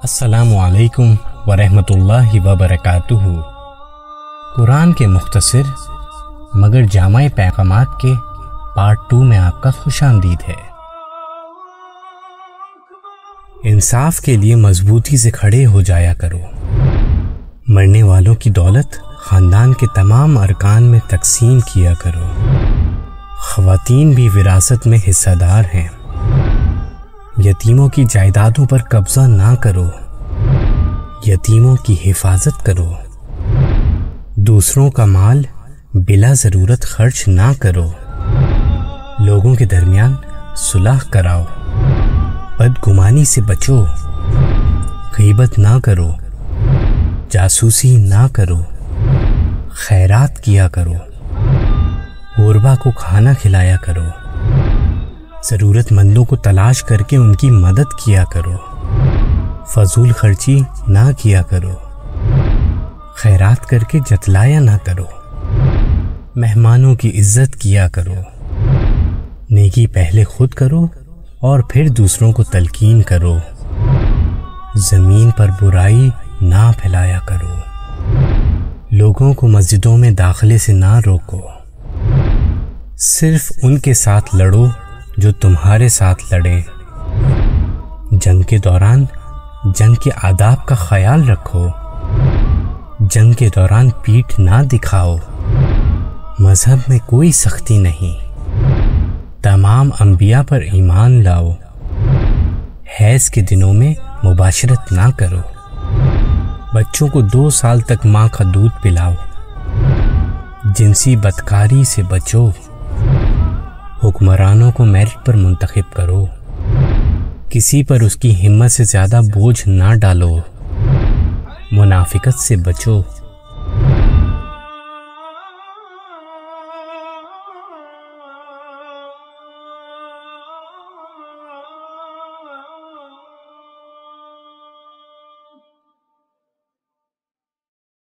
السلام علیکم ورحمۃ اللہ وبرکاتہ۔ قرآن کے مختصر مگر جامع پیغامات کے پارٹ 2 میں آپ کا خوش آمدید ہے۔ انصاف کے لیے مضبوطی سے کھڑے ہو جایا کرو۔ مرنے والوں کی دولت خاندان کے تمام ارکان میں تقسیم کیا کرو۔ خواتین بھی وراثت میں حصہ دار ہیں۔ یتیموں کی جائیدادوں پر قبضہ نہ کرو۔ یتیموں کی حفاظت کرو۔ دوسروں کا مال بلا ضرورت خرچ نہ کرو۔ لوگوں کے درمیان صلح کراؤ۔ بدگمانی سے بچو۔ غیبت نہ کرو۔ جاسوسی نہ کرو۔ خیرات کیا کرو۔ غربا کو کھانا کھلایا کرو۔ ضرورت مندوں کو تلاش کر کے ان کی مدد کیا کرو۔ فضول خرچی نہ کیا کرو۔ خیرات کر کے جتلایا نہ کرو۔ مہمانوں کی عزت کیا کرو۔ نیکی پہلے خود کرو اور پھر دوسروں کو تلقین کرو۔ زمین پر برائی نہ پھیلایا کرو۔ لوگوں کو مسجدوں میں داخلے سے نہ روکو۔ صرف ان کے ساتھ لڑو جو تمہارے ساتھ لڑیں۔ جنگ کے دوران جنگ کے آداب کا خیال رکھو۔ جنگ کے دوران پیٹھ نہ دکھاؤ۔ مذہب میں کوئی سختی نہیں۔ تمام انبیاء پر ایمان لاؤ۔ حیض کے دنوں میں مباشرت نہ کرو۔ بچوں کو 2 سال تک ماں کا دودھ پلاؤ۔ جنسی بدکاری سے بچو۔ حکمرانوں کو میرٹ پر منتخب کرو۔ کسی پر اس کی ہمت سے زیادہ بوجھ نہ ڈالو۔ منافقت سے بچو۔